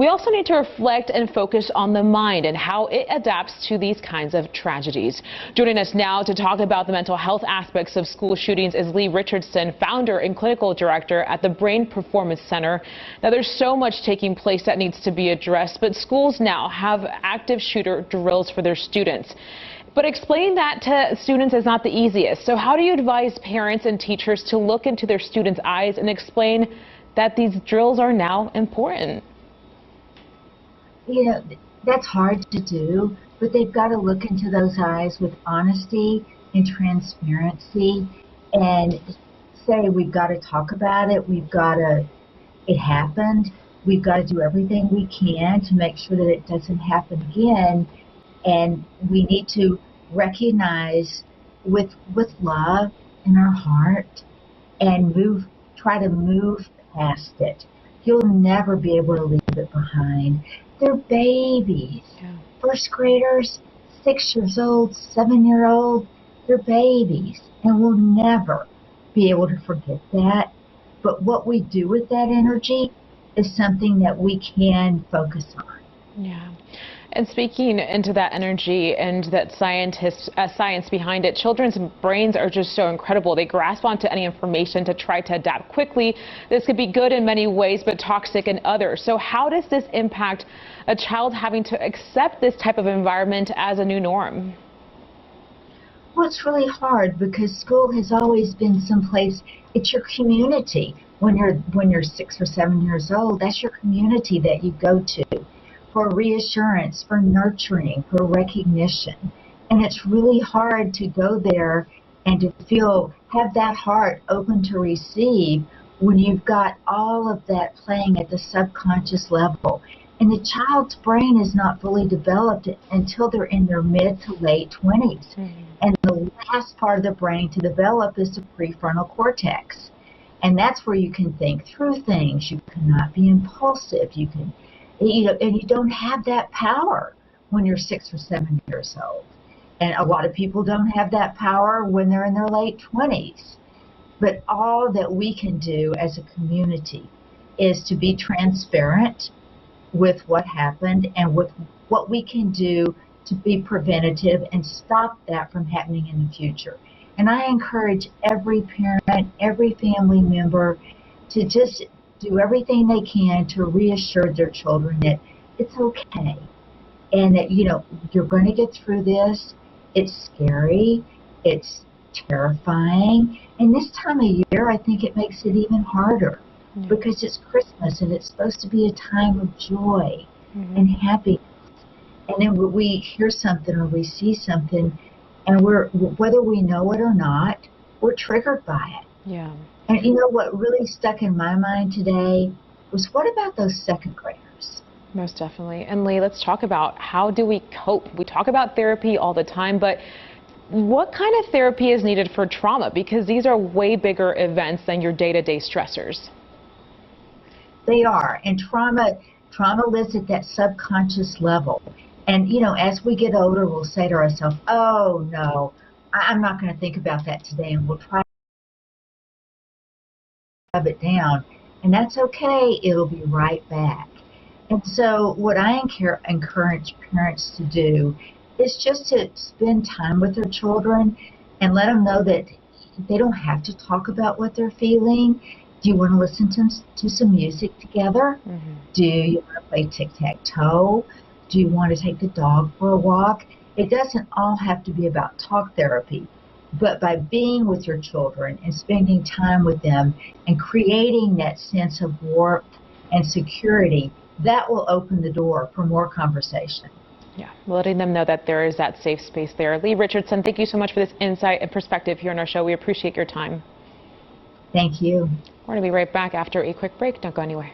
We also need to reflect and focus on the mind and how it adapts to these kinds of tragedies. Joining us now to talk about the mental health aspects of school shootings is Leigh Richardson, founder and clinical director at the Brain Performance Center. Now, there's so much taking place that needs to be addressed, but schools now have active shooter drills for their students. But explaining that to students is not the easiest. So how do you advise parents and teachers to look into their students' eyes and explain that these drills are now important? You know, that's hard to do, but they've got to look into those eyes with honesty and transparency and say, we've got to talk about it. It happened. We've got to do everything we can to make sure that it doesn't happen again. And we need to recognize with love in our heart and try to move past it. You'll never be able to leave it behind. They're babies. Yeah. First graders, 6 years old, 7-year-old, they're babies. And we'll never be able to forget that. But what we do with that energy is something that we can focus on. Yeah. And speaking into that energy and that science behind it, children's brains are just so incredible. They grasp onto any information to try to adapt quickly. This could be good in many ways, but toxic in others. So how does this impact a child having to accept this type of environment as a new norm? Well, it's really hard because school has always been someplace, it's your community. When you're 6 or 7 years old, that's your community that you go to for reassurance, for nurturing, for recognition. And it's really hard to go there and to have that heart open to receive when you've got all of that playing at the subconscious level. And the child's brain is not fully developed until they're in their mid to late 20s. Mm-hmm. And the last part of the brain to develop is the prefrontal cortex. And that's where you can think through things. You cannot be impulsive. And you don't have that power when you're 6 or 7 years old. And a lot of people don't have that power when they're in their late 20s. But all that we can do as a community is to be transparent with what happened and with what we can do to be preventative and stop that from happening in the future. And I encourage every parent, every family member to just do everything they can to reassure their children that it's okay and that, you're going to get through this. It's scary. It's terrifying. And this time of year, I think it makes it even harder because it's Christmas and it's supposed to be a time of joy and happiness. And then we hear something or we see something and whether we know it or not, we're triggered by it. Yeah. And what really stuck in my mind today was, what about those second graders? Most definitely. And Leigh, let's talk about how do we cope? We talk about therapy all the time, but what kind of therapy is needed for trauma? Because these are way bigger events than your day-to-day stressors. They are. And trauma lives at that subconscious level. And, as we get older, we'll say to ourselves, oh, no, I'm not going to think about that today, and we'll try it down, and that's okay. It'll be right back. And so what I encourage parents to do is just to spend time with their children and let them know that they don't have to talk about what they're feeling. Do you want to listen to some music together? Mm-hmm. Do you want to play tic-tac-toe? Do you want to take the dog for a walk? It doesn't all have to be about talk therapy. But by being with your children and spending time with them and creating that sense of warmth and security, that will open the door for more conversation. Yeah, letting them know that there is that safe space there. Leigh Richardson, thank you so much for this insight and perspective here on our show. We appreciate your time. Thank you. We're going to be right back after a quick break. Don't go anywhere.